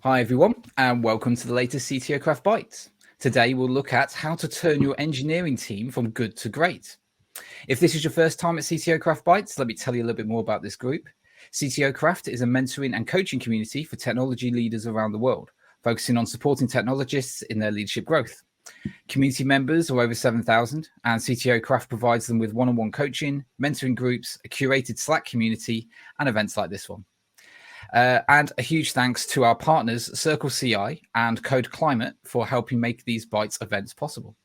Hi everyone, and welcome to the latest CTO Craft Bytes. Today we'll look at how to turn your engineering team from good to great. If this is your first time at CTO Craft Bytes, let me tell you a little bit more about this group. CTO Craft is a mentoring and coaching community for technology leaders around the world, focusing on supporting technologists in their leadership growth. Community members are over 7,000, and CTO Craft provides them with one-on-one coaching, mentoring groups, a curated Slack community, and events like this one. And a huge thanks to our partners, CircleCI and Code Climate, for helping make these Bytes events possible.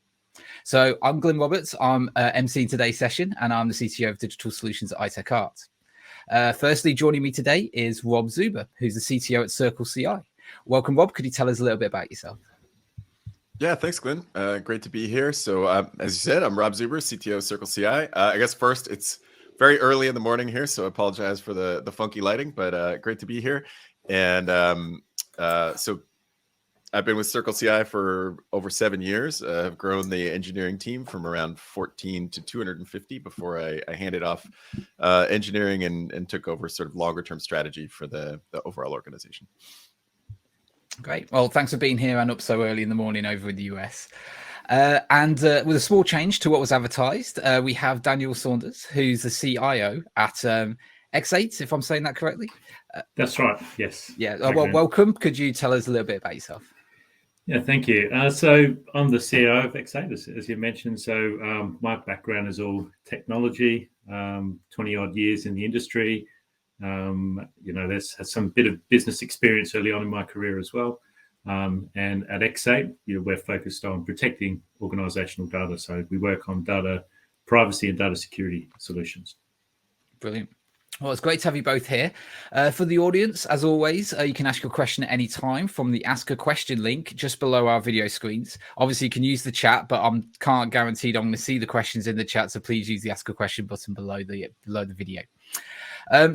So I'm Glyn Roberts. I'm emceeing today's session, and I'm the CTO of Digital Solutions at iTech Art. Firstly, joining me today is Rob Zuber, who's the CTO at CircleCI. Welcome, Rob. Could you tell us a little bit about yourself? Yeah, thanks, Glyn. Great to be here. So as you said, I'm Rob Zuber, CTO CircleCI. I guess first, it's very early in the morning here, so I apologize for the funky lighting, but great to be here. And so I've been with CircleCI for over 7 years. I've grown the engineering team from around 14 to 250 before I handed off engineering and took over sort of longer term strategy for the overall organization. Great. Well, thanks for being here and up so early in the morning over in the US. And with a small change to what was advertised, we have Daniel Saunders, who's the CIO at eXate, if I'm saying that correctly. That's right. Yes. Yeah. Well, welcome. Could you tell us a little bit about yourself? Yeah, thank you. So I'm the CEO of eXate, as you mentioned. So my background is all technology, 20 odd years in the industry. There's had some bit of business experience early on in my career as well. And at eXate, we're focused on protecting organizational data. So we work on data privacy and data security solutions. Brilliant. Well, it's great to have you both here. For the audience, as always, you can ask your question at any time from the Ask a Question link just below our video screens. Obviously, you can use the chat, but I can't guarantee I'm going to see the questions in the chat. So please use the Ask a Question button below the video.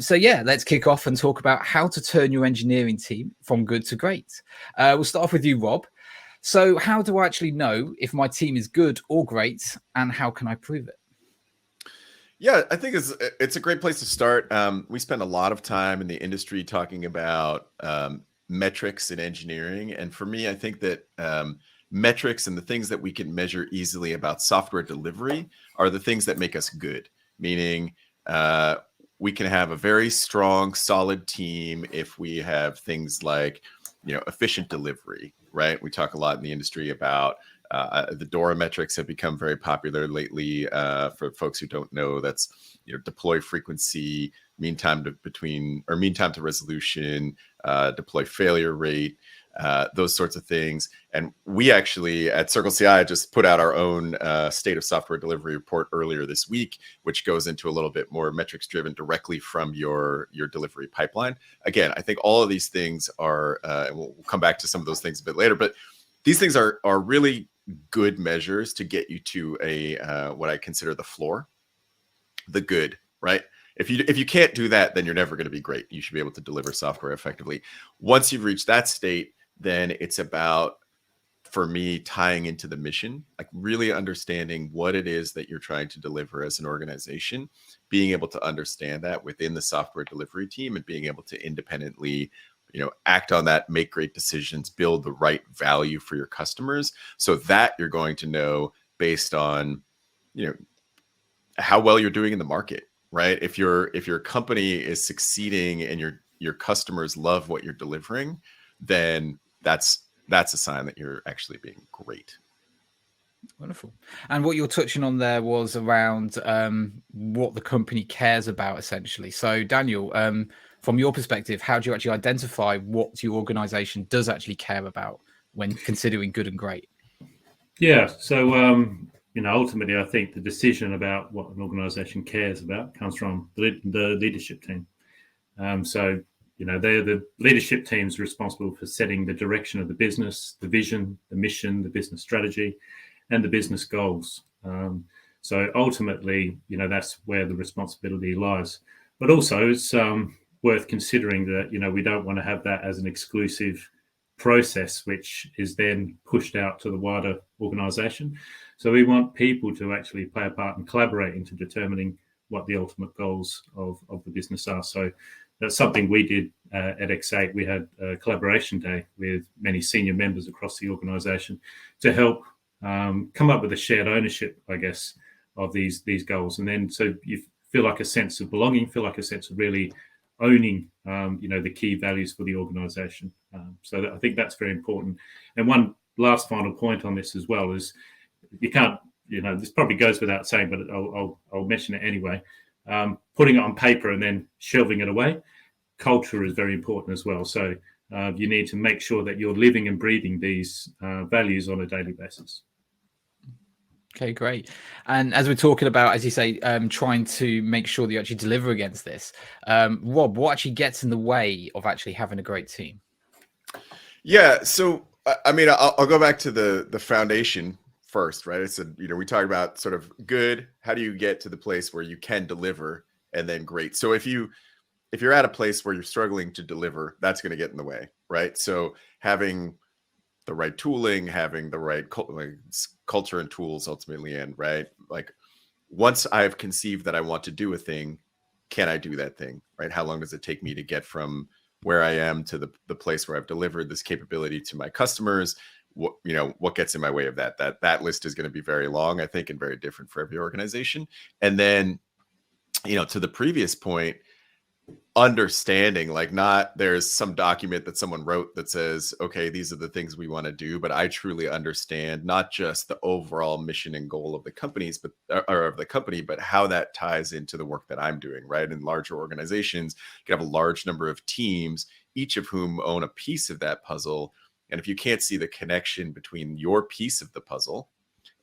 So yeah, let's kick off and talk about how to turn your engineering team from good to great. We'll start off with you, Rob. So how do I actually know if my team is good or great, and how can I prove it? Yeah, I think it's a great place to start. We spend a lot of time in the industry talking about metrics in engineering. And for me, I think that metrics and the things that we can measure easily about software delivery are the things that make us good, meaning we can have a very strong, solid team if we have things like, efficient delivery, right? We talk a lot in the industry about the DORA metrics have become very popular lately. For folks who don't know, that's deploy frequency, mean time to resolution, deploy failure rate, those sorts of things. And we actually at CircleCI just put out our own state of software delivery report earlier this week, which goes into a little bit more metrics driven directly from your delivery pipeline. Again, I think all of these things are, and we'll come back to some of those things a bit later, but these things are really good measures to get you to a what I consider the floor, the good, right? If you can't do that, then you're never going to be great. You should be able to deliver software effectively. Once you've reached that state, then it's about, for me, tying into the mission, like really understanding what it is that you're trying to deliver as an organization, being able to understand that within the software delivery team and being able to independently act on that, make great decisions, build the right value for your customers, so that you're going to know based on, how well you're doing in the market, right? If your company is succeeding and your customers love what you're delivering, then that's a sign that you're actually being great. Wonderful. And what you're touching on there was around what the company cares about, essentially. So Daniel, from your perspective, how do you actually identify what your organization does actually care about when considering good and great? Yeah. So, ultimately, I think the decision about what an organization cares about comes from the leadership team. They're the leadership teams responsible for setting the direction of the business, the vision, the mission, the business strategy, and the business goals. So ultimately, that's where the responsibility lies. But also, it's worth considering that, we don't want to have that as an exclusive process, which is then pushed out to the wider organization. So we want people to actually play a part and collaborate into determining what the ultimate goals of the business are. So that's something we did at eXate. We had a collaboration day with many senior members across the organization to help come up with a shared ownership, I guess, of these goals. And then so you feel like a sense of belonging, feel like a sense of really owning, the key values for the organization. I think that's very important. And one last final point on this as well is you can't, this probably goes without saying, but I'll mention it anyway. Putting it on paper and then shelving it away, culture is very important as well. So you need to make sure that you're living and breathing these values on a daily basis. Okay, great. And as we're talking about, as you say, trying to make sure that you actually deliver against this, Rob, what actually gets in the way of actually having a great team? Yeah, so I mean, I'll go back to the foundation first, right? It's we talk about sort of good. How do you get to the place where you can deliver, and then great? So if you're at a place where you're struggling to deliver, that's going to get in the way, right? So having the right tooling, having the right culture and tools ultimately, and right, like once I've conceived that I want to do a thing, can I do that thing, right? How long does it take me to get from where I am to the place where I've delivered this capability to my customers? What gets in my way of that? That list is going to be very long, I think, and very different for every organization. And then, to the previous point, understanding, like, not there's some document that someone wrote that says, okay, these are the things we want to do, but I truly understand not just the overall mission and goal of the companies, or of the company, but how that ties into the work that I'm doing, right? In larger organizations, you have a large number of teams, each of whom own a piece of that puzzle. And if you can't see the connection between your piece of the puzzle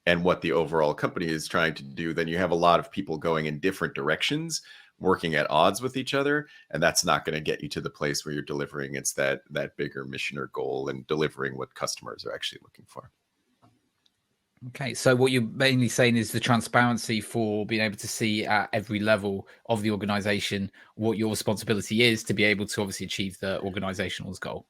and what the overall company is trying to do, then you have a lot of people going in different directions, working at odds with each other, and that's not going to get you to the place where you're delivering. It's that bigger mission or goal and delivering what customers are actually looking for. Okay, so what you're mainly saying is the transparency for being able to see at every level of the organization what your responsibility is to be able to obviously achieve the organizational's goal.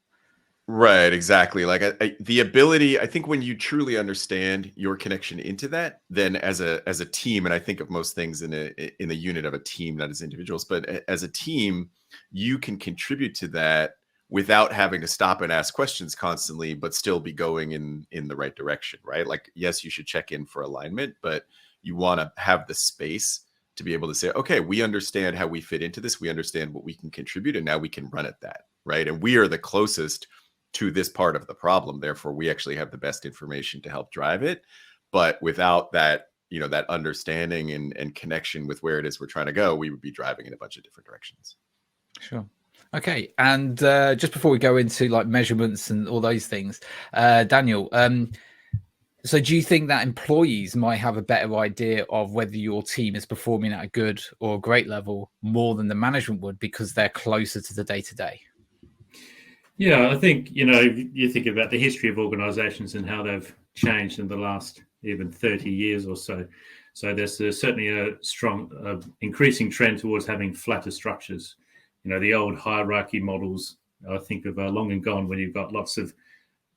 Right, exactly. Like the ability, I think when you truly understand your connection into that, then as a team, and I think of most things in the unit of a team, not as individuals, but as a team, you can contribute to that without having to stop and ask questions constantly, but still be going in the right direction, right? Like, yes, you should check in for alignment, but you want to have the space to be able to say, okay, we understand how we fit into this. We understand what we can contribute, and now we can run at that, right? And we are the closest to this part of the problem. Therefore, we actually have the best information to help drive it. But without that, that understanding and connection with where it is we're trying to go, we would be driving in a bunch of different directions. Sure. Okay. And just before we go into like measurements and all those things, Daniel, so do you think that employees might have a better idea of whether your team is performing at a good or great level more than the management would because they're closer to the day-to-day? Yeah, I think, you think about the history of organizations and how they've changed in the last even 30 years or so. So there's certainly a strong increasing trend towards having flatter structures. The old hierarchy models, I think, of long and gone when you've got lots of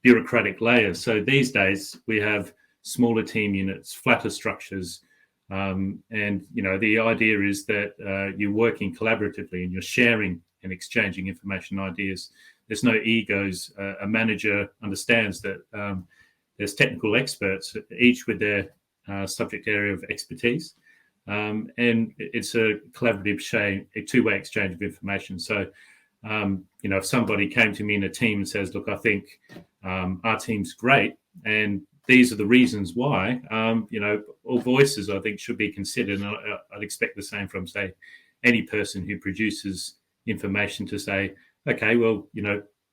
bureaucratic layers. So these days we have smaller team units, flatter structures. And, the idea is that you're working collaboratively and you're sharing and exchanging information and ideas. There's no egos. A manager understands that there's technical experts, each with their subject area of expertise. And it's a collaborative, a two-way exchange of information. So, if somebody came to me in a team and says, look, I think our team's great, and these are the reasons why, all voices, I think, should be considered. And I'd expect the same from, say, any person who produces information to say, okay, well,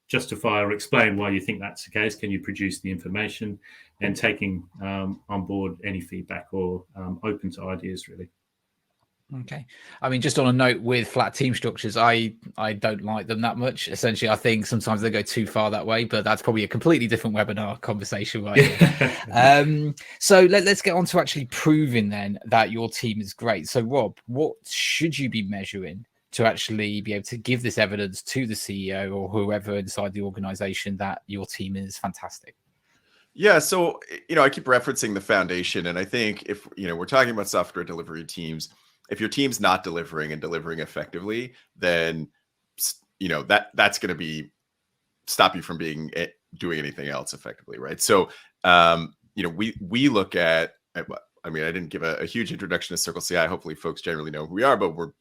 justify or explain why you think that's the case. Can you produce the information? And taking on board any feedback or open to ideas, really. Okay. I mean, just on a note with flat team structures, I don't like them that much. Essentially, I think sometimes they go too far that way, but that's probably a completely different webinar conversation, right? So let's get on to actually proving then that your team is great. So Rob, what should you be measuring to actually be able to give this evidence to the CEO or whoever inside the organization that your team is fantastic? Yeah. So, I keep referencing the foundation. And I think if, we're talking about software delivery teams, if your team's not delivering and delivering effectively, then that's going to be stop you from doing anything else effectively, right? So we look at, I mean, I didn't give a huge introduction to CircleCI. Hopefully folks generally know who we are, but we're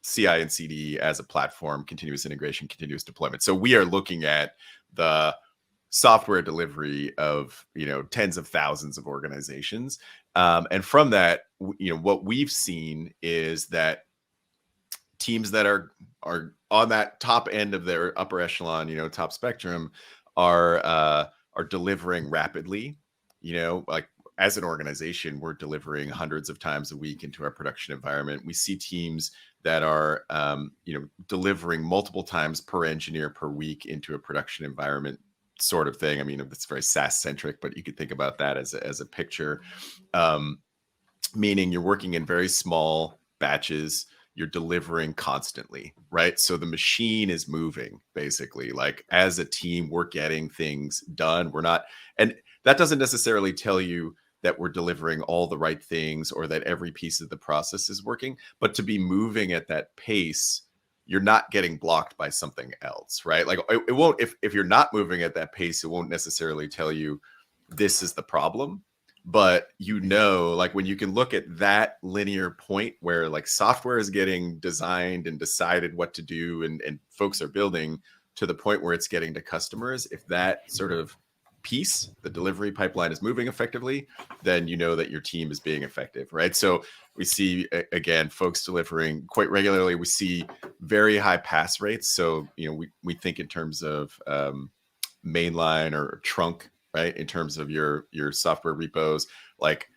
CI and CD as a platform, continuous integration, continuous deployment. So we are looking at the software delivery of tens of thousands of organizations, and from that, what we've seen is that teams that are on that top end of their upper echelon, top spectrum, are delivering rapidly. Like as an organization, we're delivering hundreds of times a week into our production environment. We see teams that are delivering multiple times per engineer per week into a production environment, sort of thing. I mean, it's very SaaS centric, but you could think about that as a picture, meaning you're working in very small batches. You're delivering constantly, right? So the machine is moving, basically. Like as a team, we're getting things done. We're not, and that doesn't necessarily tell you that we're delivering all the right things or that every piece of the process is working, but to be moving at that pace, you're not getting blocked by something else, right? Like it won't, if you're not moving at that pace, it won't necessarily tell you this is the problem. But like when you can look at that linear point where like software is getting designed and decided what to do and folks are building to the point where it's getting to customers, if that sort of piece, the delivery pipeline, is moving effectively, then that your team is being effective, right? So we see, again, folks delivering quite regularly. We see very high pass rates. So, we think in terms of mainline or trunk, right? In terms of your software repos, like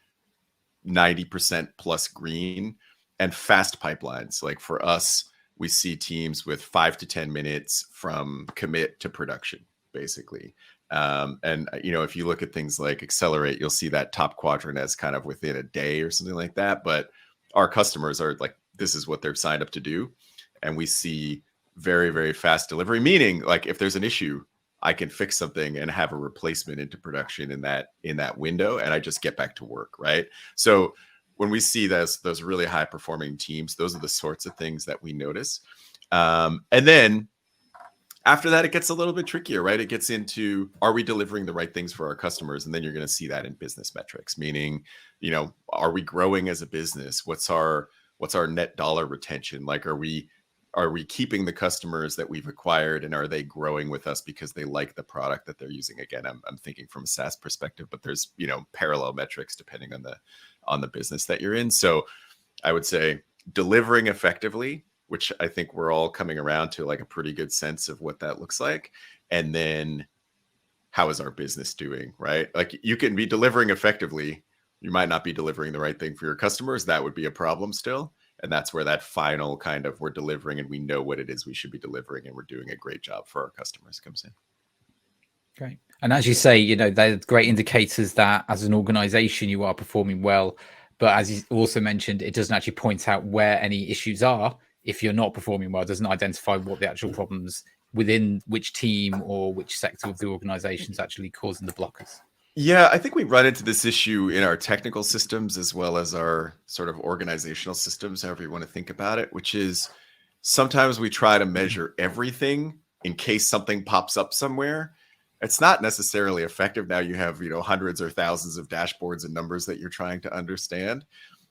90% plus green, and fast pipelines. Like for us, we see teams with 5 to 10 minutes from commit to production, basically. And if you look at things like Accelerate, you'll see that top quadrant as kind of within a day or something like that. But our customers are like, this is what they're signed up to do. And we see very, very fast delivery, meaning like if there's an issue, I can fix something and have a replacement into production in that window, and I just get back to work, right? So when we see those really high performing teams, those are the sorts of things that we notice. And then after that, it gets a little bit trickier, right? It gets into, are we delivering the right things for our customers? And then you're going to see that in business metrics, meaning, are we growing as a business? What's our net dollar retention? Like, are we keeping the customers that we've acquired, and are they growing with us because they like the product that they're using? Again, I'm thinking from a SaaS perspective, but there's, parallel metrics depending on the business that you're in. So I would say delivering effectively, which I think we're all coming around to like a pretty good sense of what that looks like. And then how is our business doing, right? Like you can be delivering effectively. You might not be delivering the right thing for your customers. That would be a problem still. And that's where that final kind of we're delivering and we know what it is we should be delivering and we're doing a great job for our customers comes in. Great. And as you say, they're great indicators that as an organization, you are performing well. But as you also mentioned, it doesn't actually point out where any issues are. If you're not performing well, it doesn't identify what the actual problems within which team or which sector of the organization is actually causing the blockers. Yeah, I think we run into this issue in our technical systems as well as our sort of organizational systems, however you want to think about it, which is sometimes we try to measure everything in case something pops up somewhere. It's not necessarily effective. Now you have, hundreds or thousands of dashboards and numbers that you're trying to understand.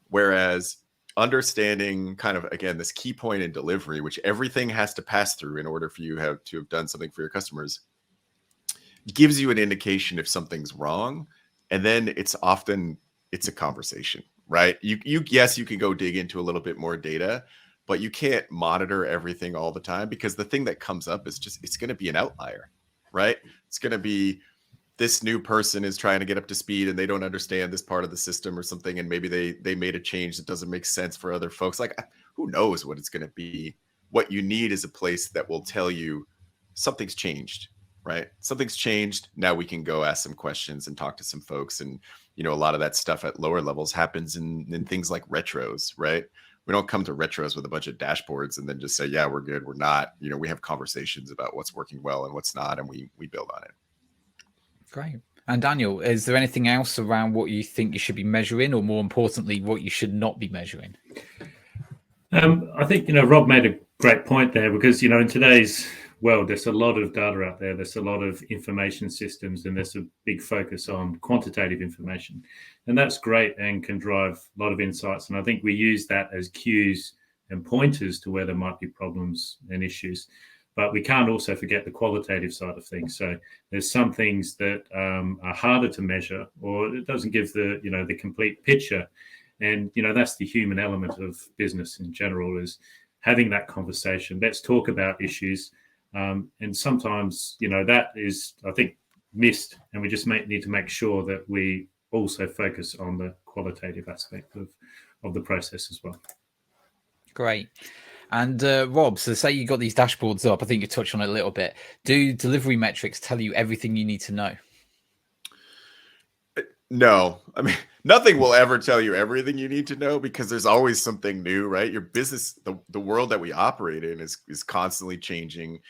Whereas understanding kind of, again, this key point in delivery, which everything has to pass through in order for you to have done something for your customers, gives you an indication if something's wrong. And then it's a conversation, right? Yes, you can go dig into a little bit more data, but you can't monitor everything all the time because the thing that comes up is it's going to be an outlier, right? It's going to be this new person is trying to get up to speed and they don't understand this part of the system or something. And maybe they made a change that doesn't make sense for other folks. Like, who knows what it's going to be? What you need is a place that will tell you something's changed, right? Something's changed. Now we can go ask some questions and talk to some folks. And, a lot of that stuff at lower levels happens in things like retros, right? We don't come to retros with a bunch of dashboards and then just say, yeah, we're good. We're not. We have conversations about what's working well and what's not, and we build on it. Great. And Daniel, is there anything else around what you think you should be measuring, or more importantly, what you should not be measuring? I think, Rob made a great point there, because, in today's world, there's a lot of data out there. There's a lot of information systems, and there's a big focus on quantitative information. And that's great and can drive a lot of insights. And I think we use that as cues and pointers to where there might be problems and issues. But we can't also forget the qualitative side of things. So there's some things that are harder to measure, or it doesn't give the complete picture. And, that's the human element of business in general, is having that conversation. Let's talk about issues. And sometimes, that is, I think, missed. And we just need to make sure that we also focus on the qualitative aspect of the process as well. Great. And Rob, so say you got these dashboards up, I think you touched on it a little bit. Do delivery metrics tell you everything you need to know? No, I mean, nothing will ever tell you everything you need to know, because there's always something new, right? Your business, the world that we operate in is constantly changing.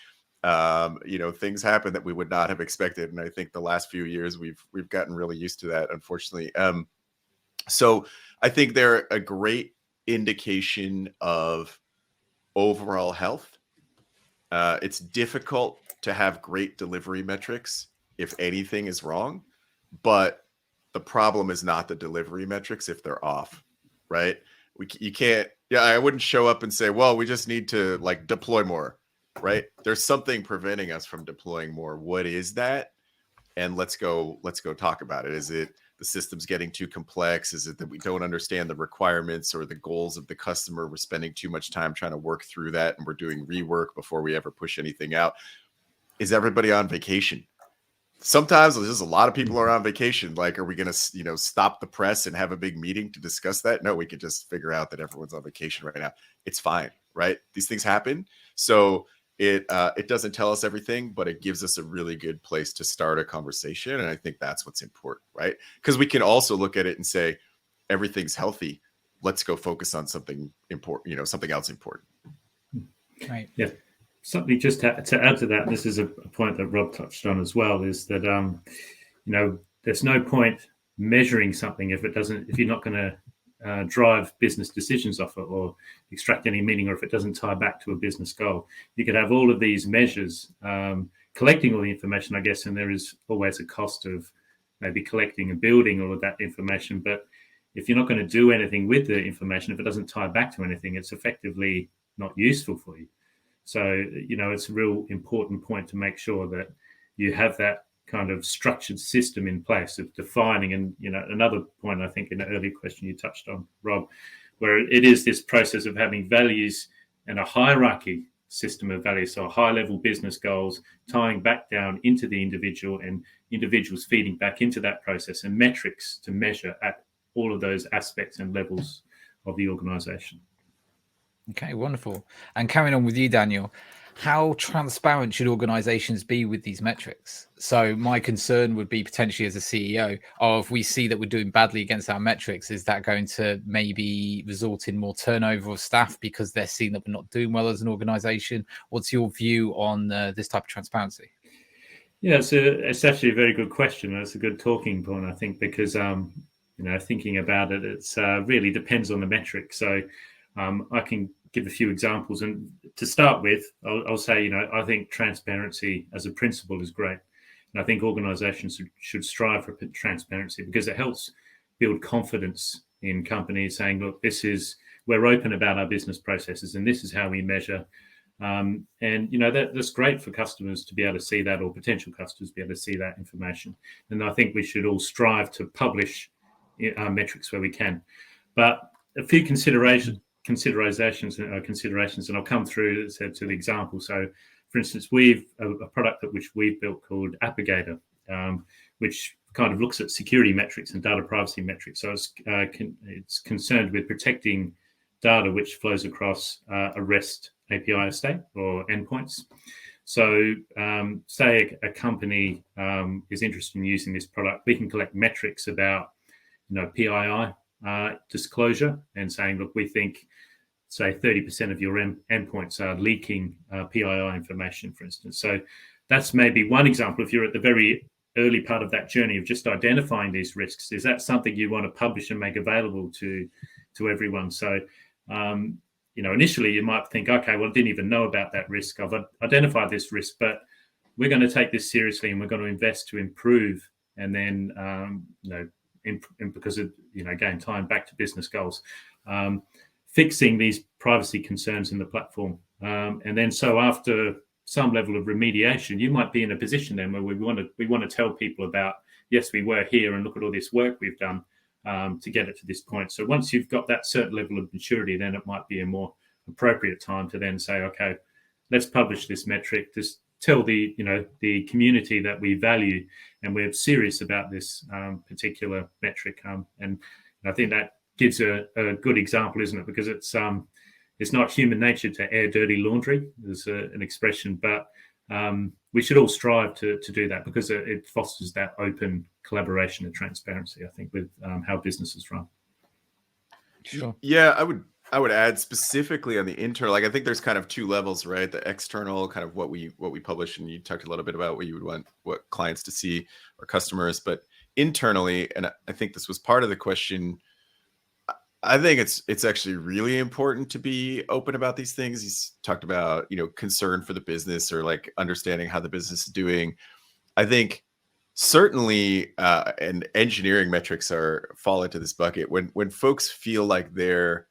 Things happen that we would not have expected. And I think the last few years we've gotten really used to that, unfortunately. So I think they're a great indication of overall health. It's difficult to have great delivery metrics if anything is wrong, but the problem is not the delivery metrics if they're off, right? You can't, I wouldn't show up and say, well, we just need to deploy more, right? There's something preventing us from deploying more. What is that? And let's go talk about it. Is it the system's getting too complex? Is it that we don't understand the requirements or the goals of the customer? We're spending too much time trying to work through that, and we're doing rework before we ever push anything out. Is everybody on vacation? Sometimes there's just a lot of people are on vacation. Are we going to, stop the press and have a big meeting to discuss that? No, we could just figure out that everyone's on vacation right now. It's fine, right? These things happen. So it doesn't tell us everything, but it gives us a really good place to start a conversation. And I think that's what's important, right? Because we can also look at it and say, everything's healthy. Let's go focus on something important, something else important. Right. Yeah. Something just to add to that, this is a point that Rob touched on as well, is that, there's no point measuring something if you're not going to drive business decisions off it or extract any meaning, or if it doesn't tie back to a business goal. You could have all of these measures, collecting all the information, I guess, and there is always a cost of maybe collecting and building all of that information. But if you're not going to do anything with the information, if it doesn't tie back to anything, it's effectively not useful for you. So, it's a real important point to make sure that you have that kind of structured system in place of defining. And, another point, I think in an earlier question you touched on, Rob, where it is this process of having values and a hierarchy system of values. So high-level business goals tying back down into the individual, and individuals feeding back into that process, and metrics to measure at all of those aspects and levels of the organization. Okay, wonderful. And carrying on with you, Daniel, how transparent should organizations be with these metrics? So my concern would be potentially as a CEO, if we see that we're doing badly against our metrics, is that going to maybe result in more turnover of staff because they're seeing that we're not doing well as an organization? What's your view on this type of transparency? Yeah, it's actually a very good question. It's a good talking point, I think, because, thinking about it, it's really depends on the metric. So I can give a few examples. And to start with, I'll say, I think transparency as a principle is great. And I think organizations should strive for transparency, because it helps build confidence in companies saying, look, we're open about our business processes, and this is how we measure. And, that's great for customers to be able to see that, or potential customers to be able to see that information. And I think we should all strive to publish our metrics where we can. But a few considerations, and I'll come through to the example. So, for instance, we've a product which we've built called Aggregated, which kind of looks at security metrics and data privacy metrics. So it's concerned with protecting data which flows across a REST API estate or endpoints. So, say a company is interested in using this product, we can collect metrics about, PII disclosure, and saying, look, we think, say, 30% of your endpoints are leaking PII information, for instance. So that's maybe one example. If you're at the very early part of that journey of just identifying these risks, is that something you want to publish and make available to everyone? So initially you might think, okay, well, I didn't even know about that risk. I've identified this risk, but we're going to take this seriously and we're going to invest to improve. And then, because of, again, tying back to business goals, fixing these privacy concerns in the platform. And then so after some level of remediation, you might be in a position then where we want to tell people about, yes, we were here and look at all this work we've done to get it to this point. So once you've got that certain level of maturity, then it might be a more appropriate time to then say, okay, let's publish this metric. Just tell the community that we value and we're serious about this particular metric. And I think that gives a good example, isn't it? Because it's not human nature to air dirty laundry, there's an expression, but we should all strive to do that because it fosters that open collaboration and transparency, I think, with how businesses run. Sure. Yeah, I would add specifically on the internal, like I think there's kind of two levels, right? The external, kind of what we publish, and you talked a little bit about what you would want what clients to see or customers, but internally, and I think this was part of the question, I think it's actually really important to be open about these things. He's talked about, concern for the business or like understanding how the business is doing. I think certainly, and engineering metrics fall into this bucket when folks feel like they're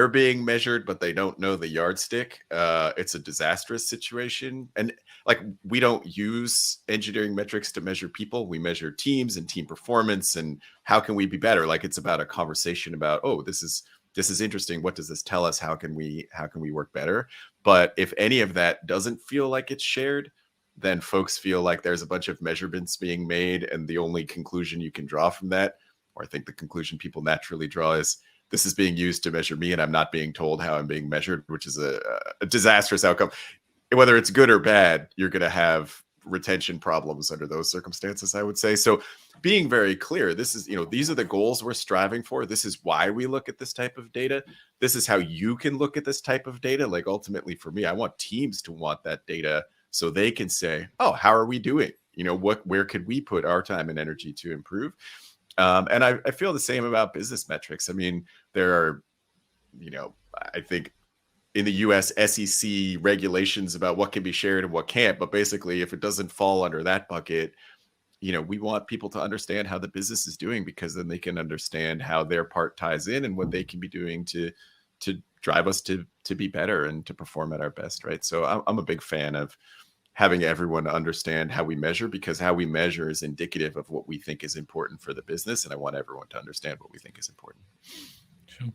being measured, but they don't know the yardstick. It's a disastrous situation. And like, we don't use engineering metrics to measure people. We measure teams and team performance and how can we be better? Like, it's about a conversation about, oh, this is interesting. What does this tell us? How can we work better? But if any of that doesn't feel like it's shared, then folks feel like there's a bunch of measurements being made. And the only conclusion you can draw from that, or I think the conclusion people naturally draw, is this is being used to measure me and I'm not being told how I'm being measured, which is a disastrous outcome. Whether it's good or bad, you're going to have retention problems under those circumstances, I would say. So being very clear, this is, these are the goals we're striving for. This is why we look at this type of data. This is how you can look at this type of data. Like, ultimately for me, I want teams to want that data so they can say, oh, how are we doing? Where could we put our time and energy to improve? And I feel the same about business metrics. I mean, there are, I think in the US SEC regulations about what can be shared and what can't. But basically, if it doesn't fall under that bucket, we want people to understand how the business is doing, because then they can understand how their part ties in and what they can be doing to drive us to be better and to perform at our best, right? So I'm a big fan of having everyone understand how we measure, because how we measure is indicative of what we think is important for the business. And I want everyone to understand what we think is important. Sure.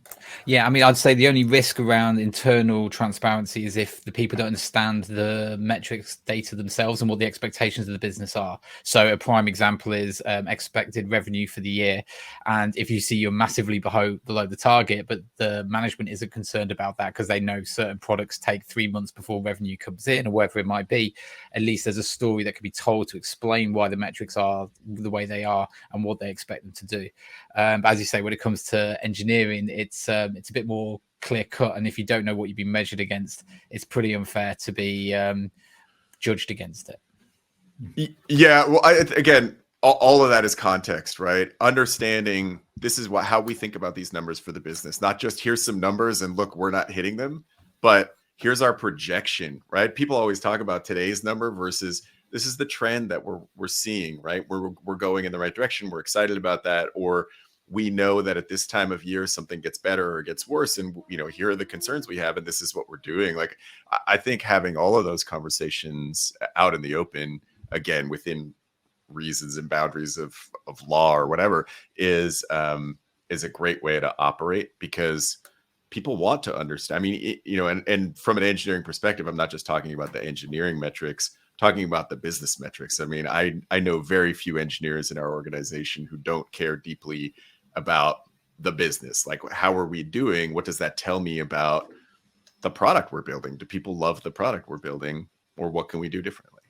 Yeah, I mean, I'd say the only risk around internal transparency is if the people don't understand the metrics data themselves and what the expectations of the business are. So a prime example is expected revenue for the year. And if you see you're massively below the target, but the management isn't concerned about that because they know certain products take 3 months before revenue comes in or whatever it might be, at least there's a story that can be told to explain why the metrics are the way they are and what they expect them to do. But as you say, when it comes to engineering, it's a bit more clear cut, and if you don't know what you've been measured against, it's pretty unfair to be judged against it. Yeah, well, again, all of that is context, right? Understanding this is how we think about these numbers for the business, not just here's some numbers and look, we're not hitting them, but here's our projection, right? People always talk about today's number versus this is the trend that we're seeing, right? We're going in the right direction. We're excited about that, or we know that at this time of year something gets better or gets worse, and here are the concerns we have, and this is what we're doing. Like, I think having all of those conversations out in the open, again within reasons and boundaries of law or whatever, is a great way to operate, because people want to understand. I mean, and from an engineering perspective, I'm not just talking about the engineering metrics, talking about the business metrics. I mean, I know very few engineers in our organization who don't care deeply about the business. Like, how are we doing? What does that tell me about the product we're building? Do people love the product we're building, or what can we do differently?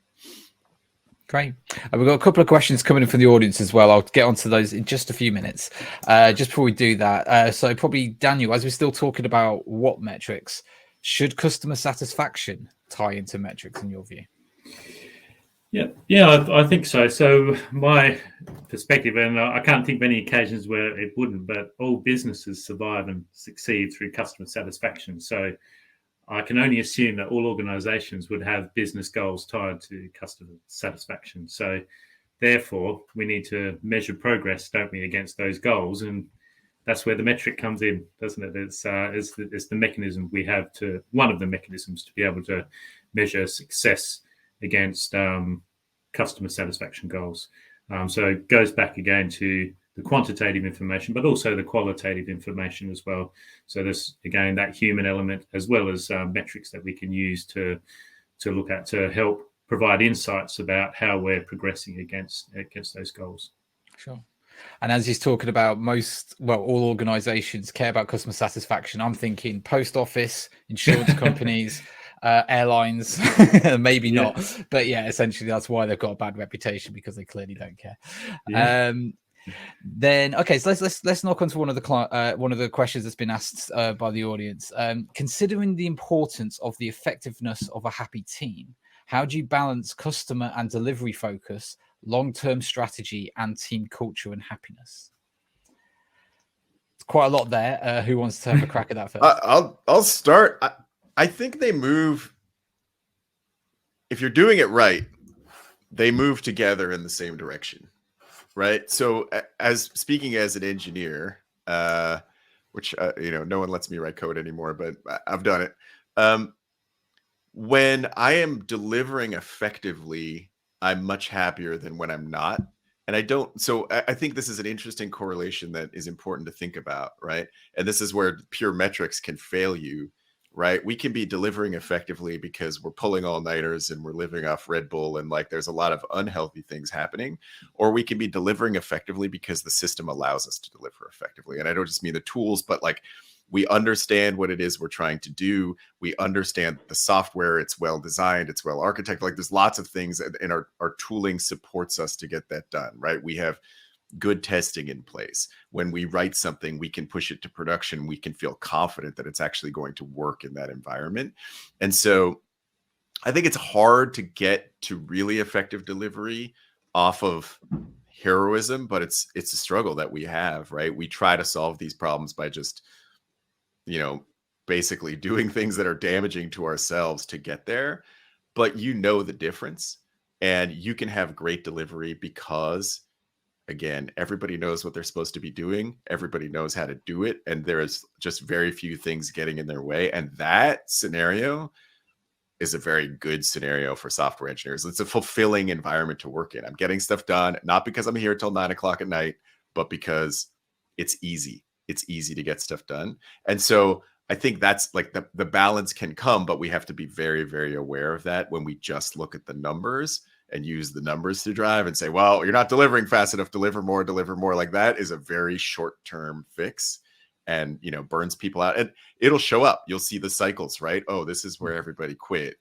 Great. We've got a couple of questions coming in from the audience as well. I'll get onto those in just a few minutes. Just before we do that, so probably Daniel, as we're still talking about what metrics, should customer satisfaction tie into metrics in your view? Yeah, I think so. So my perspective, and I can't think of any occasions where it wouldn't, but all businesses survive and succeed through customer satisfaction. So I can only assume that all organizations would have business goals tied to customer satisfaction. So therefore, we need to measure progress, don't we, against those goals? And that's where the metric comes in, doesn't it? It's the mechanism we have to, one of the mechanisms to be able to measure success against customer satisfaction goals. So it goes back again to the quantitative information, but also the qualitative information as well. So there's, again, that human element, as well as metrics that we can use to look at to help provide insights about how we're progressing against those goals. Sure. And as he's talking about, all organizations care about customer satisfaction. I'm thinking post office, insurance companies, airlines, maybe not, but yeah, essentially that's why they've got a bad reputation, because they clearly don't care. Then okay, so let's knock on to one of the questions that's been asked by the audience. Considering the importance of the effectiveness of a happy team, how do you balance customer and delivery focus, long-term strategy, and team culture and happiness? It's quite a lot there. Who wants to have a crack at that first? I'll start. I think they move, if you're doing it right, they move together in the same direction, right? So as speaking as an engineer, which no one lets me write code anymore, but I've done it. When I am delivering effectively, I'm much happier than when I'm not. And I think this is an interesting correlation that is important to think about, right? And this is where pure metrics can fail you, right? We can be delivering effectively because we're pulling all-nighters and we're living off Red Bull and like there's a lot of unhealthy things happening, or we can be delivering effectively because the system allows us to deliver effectively. And I don't just mean the tools, but like we understand what it is we're trying to do. We understand the software, it's well designed, it's well architected. Like there's lots of things, and our tooling supports us to get that done, right? We have good testing in place. When we write something, we can push it to production. We can feel confident that it's actually going to work in that environment. And so I think it's hard to get to really effective delivery off of heroism, but it's a struggle that we have, right? We try to solve these problems by just basically doing things that are damaging to ourselves to get there. But the difference, and you can have great delivery because, again, everybody knows what they're supposed to be doing. Everybody knows how to do it. And there is just very few things getting in their way. And that scenario is a very good scenario for software engineers. It's a fulfilling environment to work in. I'm getting stuff done, not because I'm here till 9 o'clock at night, but because it's easy. It's easy to get stuff done. And so I think that's like the balance can come, but we have to be very, very aware of that when we just look at the numbers and use the numbers to drive and say, well, you're not delivering fast enough, deliver more. Like that is a very short-term fix and, burns people out. And it'll show up. You'll see the cycles, right? Oh, this is where everybody quit.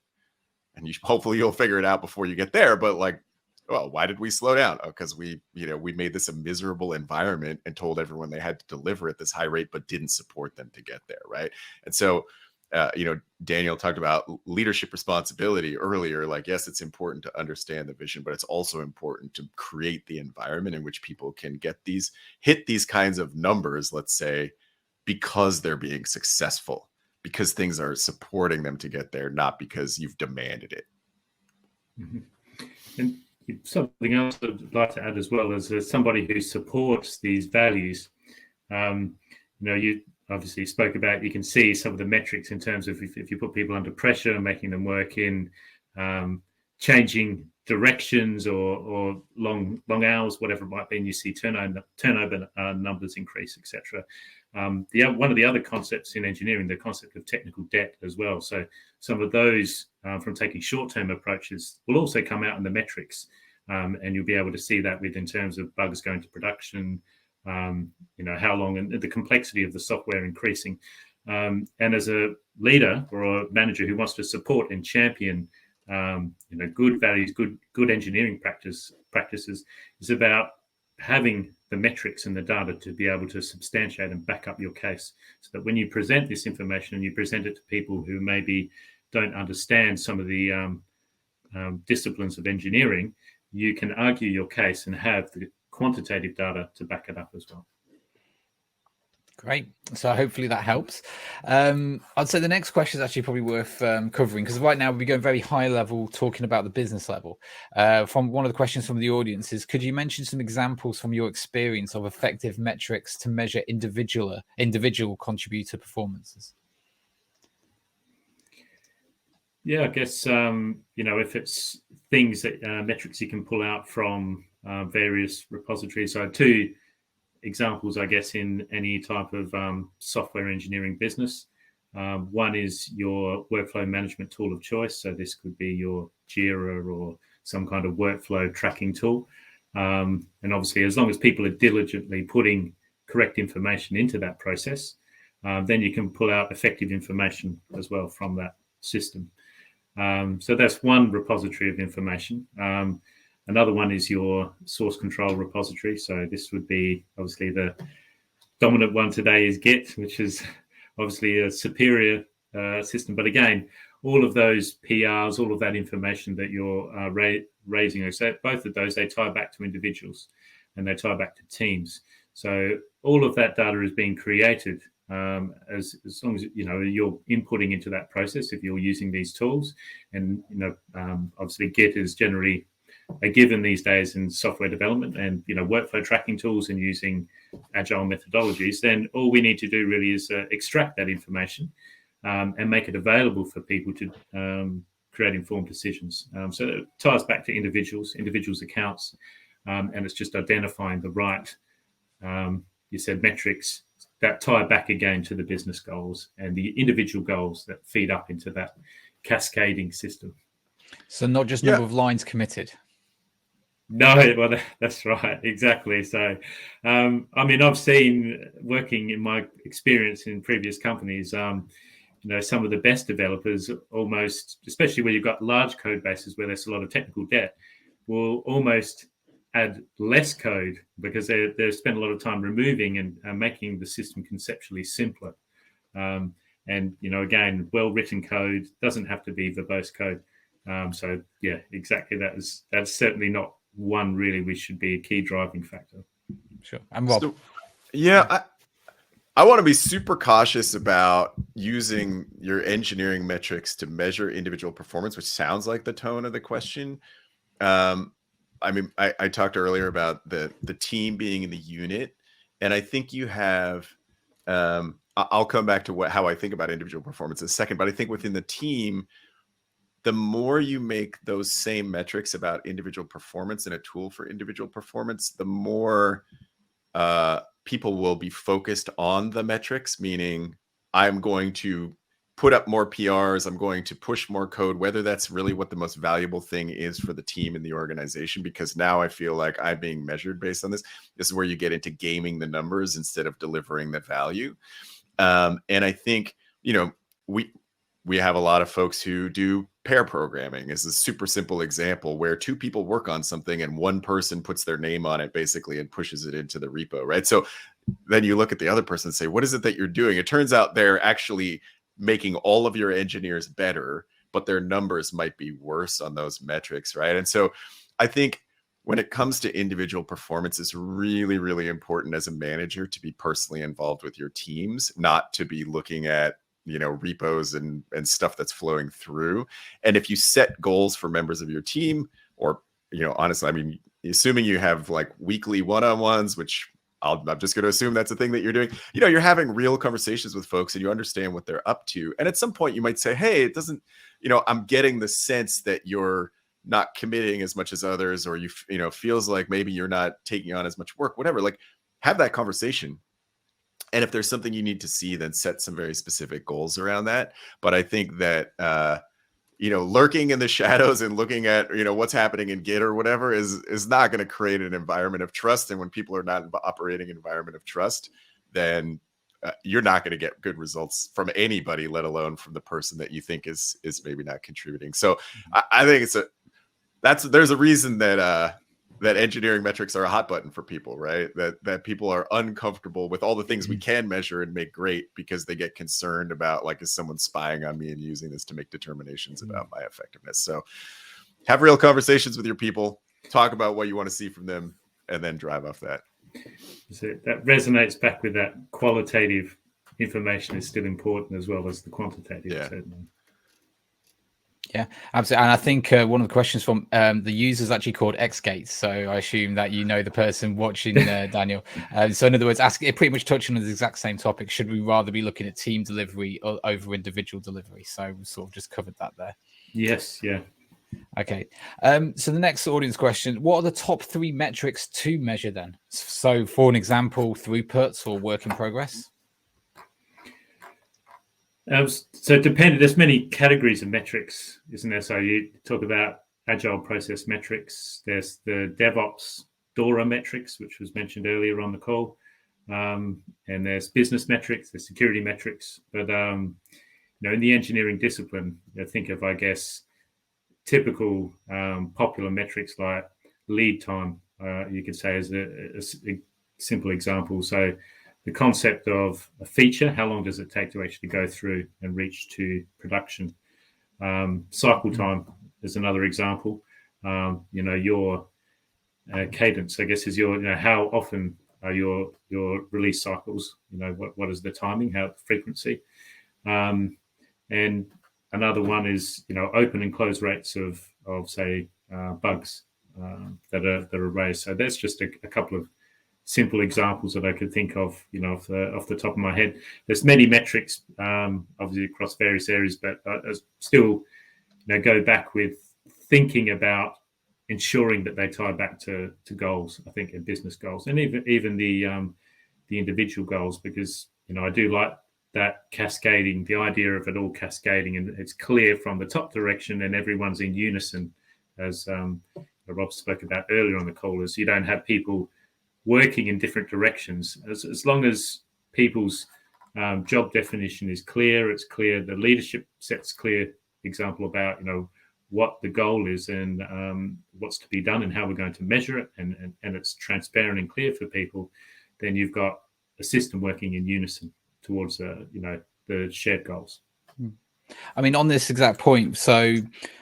And hopefully you'll figure it out before you get there. But like, well, why did we slow down? Oh, because we made this a miserable environment and told everyone they had to deliver at this high rate, but didn't support them to get there, right? And so, Daniel talked about leadership responsibility earlier. Like, yes, it's important to understand the vision, but it's also important to create the environment in which people can hit these kinds of numbers, let's say, because they're being successful, because things are supporting them to get there, not because you've demanded it. Mm-hmm. And something else I'd like to add as well is as somebody who supports these values, you obviously spoke about, you can see some of the metrics in terms of if you put people under pressure, making them work in changing directions or long hours, whatever it might be, and you see turnover numbers increase, etc. One of the other concepts in engineering, the concept of technical debt as well. So some of those from taking short-term approaches will also come out in the metrics, and you'll be able to see that in terms of bugs going to production, how long, and the complexity of the software increasing. And as a leader or a manager who wants to support and champion good values, good engineering practices, is about having the metrics and the data to be able to substantiate and back up your case, so that when you present this information and you present it to people who maybe don't understand some of the disciplines of engineering, you can argue your case and have the quantitative data to back it up as well. Great. So hopefully that helps. I'd say the next question is actually probably worth covering, because right now we're going very high level, talking about the business level. From one of the questions from the audience is, could you mention some examples from your experience of effective metrics to measure individual contributor performances? Yeah, I guess, if it's things that metrics you can pull out from various repositories. So two examples, I guess, in any type of software engineering business. One is your workflow management tool of choice. So this could be your Jira or some kind of workflow tracking tool. And obviously, as long as people are diligently putting correct information into that process, then you can pull out effective information as well from that system. So that's one repository of information. Another one is your source control repository. So this would be obviously the dominant one today is Git, which is obviously a superior system. But again, all of those PRs, all of that information that you're raising, so both of those, they tie back to individuals and they tie back to teams. So all of that data is being created as long as you're inputting into that process if you're using these tools. And obviously Git is generally a given these days in software development and workflow tracking tools and using agile methodologies. Then all we need to do really is extract that information and make it available for people to create informed decisions. So it ties back to individuals accounts, and it's just identifying the right you said metrics that tie back again to the business goals and the individual goals that feed up into that cascading system. So not just number of lines committed. No, well, that's right. Exactly. So, I've seen, working in my experience in previous companies, some of the best developers almost, especially where you've got large code bases where there's a lot of technical debt, will almost add less code because they spend a lot of time removing and making the system conceptually simpler. Again, well-written code doesn't have to be verbose code. So yeah, exactly. That's certainly not one really which should be a key driving factor. Sure. And Rob. So, yeah, I want to be super cautious about using your engineering metrics to measure individual performance, which sounds like the tone of the question. I talked earlier about the team being in the unit, and I think you have. I'll come back to how I think about individual performance in a second, but I think within the team, the more you make those same metrics about individual performance and a tool for individual performance, the more people will be focused on the metrics, meaning I'm going to put up more PRs, I'm going to push more code, whether that's really what the most valuable thing is for the team and the organization, because now I feel like I'm being measured based on this. This is where you get into gaming the numbers instead of delivering the value. And I think, we have a lot of folks who do pair programming. It's a super simple example where two people work on something and one person puts their name on it basically and pushes it into the repo, right? So then you look at the other person and say, what is it that you're doing? It turns out they're actually making all of your engineers better, but their numbers might be worse on those metrics, right? And so I think when it comes to individual performance, it's really, really important as a manager to be personally involved with your teams, not to be looking at repos and stuff that's flowing through. And if you set goals for members of your team, or honestly, assuming you have like weekly one-on-ones, which I'm just going to assume that's a thing that you're doing, you're having real conversations with folks and you understand what they're up to. And at some point you might say, hey, it doesn't, I'm getting the sense that you're not committing as much as others, or feels like maybe you're not taking on as much work, whatever. Like, have that conversation. And if there's something you need to see, then set some very specific goals around that. But I think that, lurking in the shadows and looking at, what's happening in Git or whatever is not going to create an environment of trust. And when people are not operating an environment of trust, then you're not going to get good results from anybody, let alone from the person that you think is maybe not contributing. So I think there's a reason that engineering metrics are a hot button for people, right? That people are uncomfortable with all the things we can measure and make great because they get concerned about, like, is someone spying on me and using this to make determinations about my effectiveness? So Have real conversations with your people, talk about what you want to see from them, and then drive off that. So that resonates back with that qualitative information is still important as well as the quantitative. Yeah. Certainly. Yeah, absolutely. And I think one of the questions from the user is actually called eXate. So I assume that you know the person watching, Daniel. So in other words, it pretty much touching on the exact same topic. Should we rather be looking at team delivery over individual delivery? So we sort of just covered that there. Yes, yeah. Okay. So the next audience question, what are the top 3 metrics to measure then? So for an example, throughput or work in progress? So depending, there's many categories of metrics, isn't there? So you talk about agile process metrics. There's the DevOps DORA metrics, which was mentioned earlier on the call. And there's business metrics, there's security metrics. But, in the engineering discipline, think of, I guess, typical popular metrics like lead time, you could say, as a simple example. So the concept of a feature, how long does it take to actually go through and reach to production? Cycle time is another example. Your cadence, I guess, is your, how often are your release cycles? What is the timing, how frequency? And another one is, open and close rates of say, bugs that are raised. So that's just a couple of simple examples that I could think of, off the top of my head. There's many metrics, obviously across various areas, but I still, go back with thinking about ensuring that they tie back to goals, I think, and business goals, and even the individual goals, because, I do like that cascading, the idea of it all cascading, and it's clear from the top direction and everyone's in unison, as Rob spoke about earlier on the call, is you don't have people working in different directions. As long as people's job definition is clear, it's clear, the leadership sets clear example about, what the goal is and what's to be done and how we're going to measure it, and it's transparent and clear for people, then you've got a system working in unison towards, the shared goals. I mean, on this exact point, so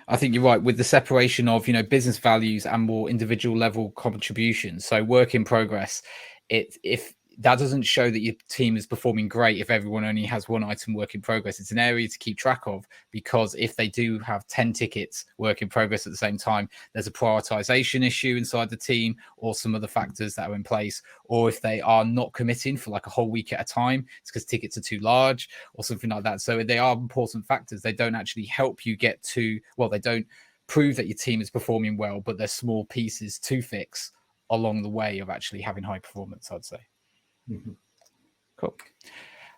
I think you're right with the separation of, business values and more individual level contributions. So work in progress, if that doesn't show that your team is performing great, if everyone only has one item work in progress, it's an area to keep track of, because if they do have 10 tickets work in progress at the same time, there's a prioritization issue inside the team or some other factors that are in place. Or if they are not committing for like a whole week at a time, it's because tickets are too large or something like that. So they are important factors. They don't actually help you get to, well, they don't prove that your team is performing well, but there's small pieces to fix along the way of actually having high performance, I'd say. Mm-hmm. Cool.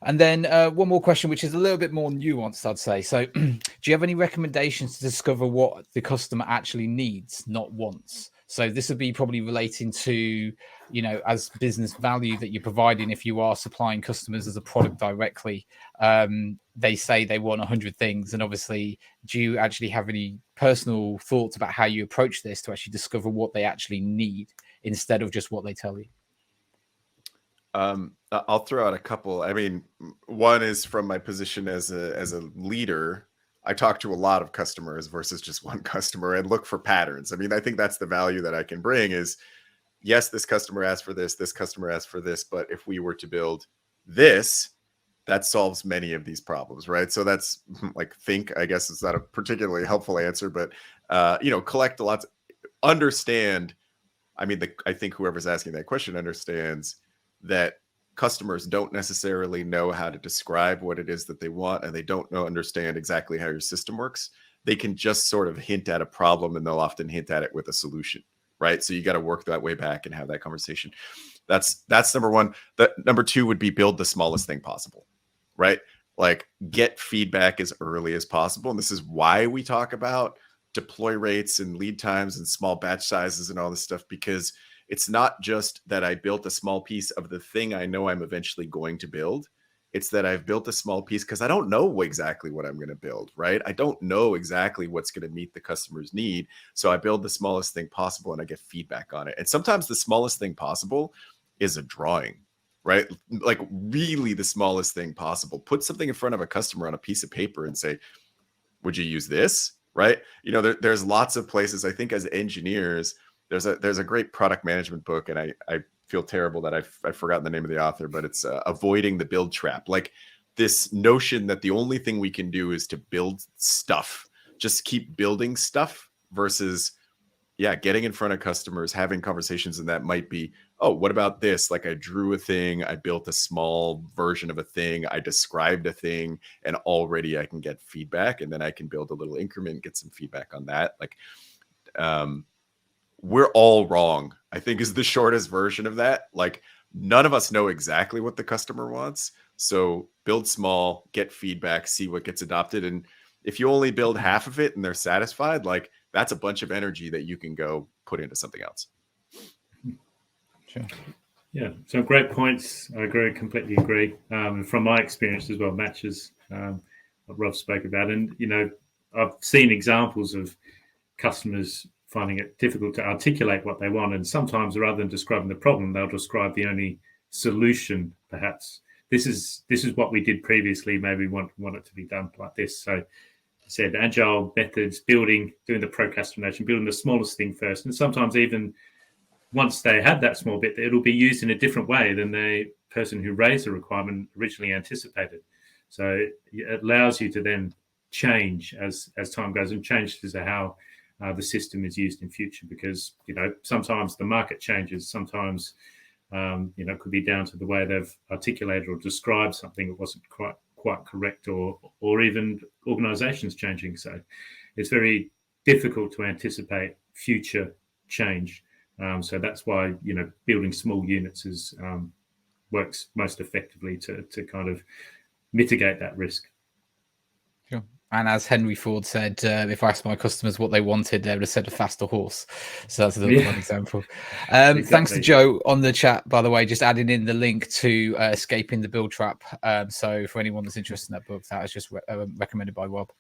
And then one more question, which is a little bit more nuanced, I'd say. So do you have any recommendations to discover what the customer actually needs, not wants? So this would be probably relating to, as business value that you're providing. If you are supplying customers as a product directly, they say they want 100 things. And obviously, do you actually have any personal thoughts about how you approach this to actually discover what they actually need instead of just what they tell you? I'll throw out a couple. I mean, one is from my position as a leader. I talk to a lot of customers versus just one customer and look for patterns. I mean, I think that's the value that I can bring is, yes, this customer asked for this customer asked for this, but if we were to build this, that solves many of these problems, right? So that's like, I guess it's not a particularly helpful answer, but, collect a lot, understand. I mean, I think whoever's asking that question understands that customers don't necessarily know how to describe what it is that they want, and they don't understand exactly how your system works. They can just sort of hint at a problem, and they'll often hint at it with a solution, right? So you got to work that way back and have that conversation. That's number one. Number two would be build the smallest thing possible, right? Like get feedback as early as possible. And this is why we talk about deploy rates and lead times and small batch sizes and all this stuff, because it's not just that I built a small piece of the thing I know I'm eventually going to build. It's that I've built a small piece because I don't know exactly what I'm going to build, right? I don't know exactly what's going to meet the customer's need. So I build the smallest thing possible and I get feedback on it. And sometimes the smallest thing possible is a drawing, right? Like really the smallest thing possible. Put something in front of a customer on a piece of paper and say, would you use this? right? There's lots of places. I think as engineers, there's a great product management book, and I feel terrible that I've forgotten the name of the author, but it's Avoiding the Build Trap. Like this notion that the only thing we can do is to build stuff, just keep building stuff versus getting in front of customers, having conversations. And that might be, oh, what about this? Like I drew a thing, I built a small version of a thing, I described a thing, and already I can get feedback, and then I can build a little increment, get some feedback on that. Like, we're all wrong, I think, is the shortest version of that. Like none of us know exactly what the customer wants. So build small, get feedback, see what gets adopted. And if you only build half of it and they're satisfied, like that's a bunch of energy that you can go put into something else. Sure. Yeah, so great points. I completely agree. From my experience as well, matches what Rob spoke about. And, I've seen examples of customers finding it difficult to articulate what they want. And sometimes rather than describing the problem, they'll describe the only solution, perhaps. This is what we did previously. Maybe we want it to be done like this. So I said agile methods, doing the procrastination, building the smallest thing first. And sometimes even once they have that small bit, it'll be used in a different way than the person who raised the requirement originally anticipated. So it allows you to then change as time goes, and change to how the system is used in future, because sometimes the market changes. Sometimes it could be down to the way they've articulated or described something that wasn't quite correct, or even organizations changing. So it's very difficult to anticipate future change. So that's why building small units works most effectively to kind of mitigate that risk. Sure. And as Henry Ford said, if I asked my customers what they wanted, they would have said a faster horse. So that's another one example. Exactly. Thanks to Joe on the chat, by the way, just adding in the link to Escaping the Build Trap. So for anyone that's interested in that book, that is just recommended by Rob.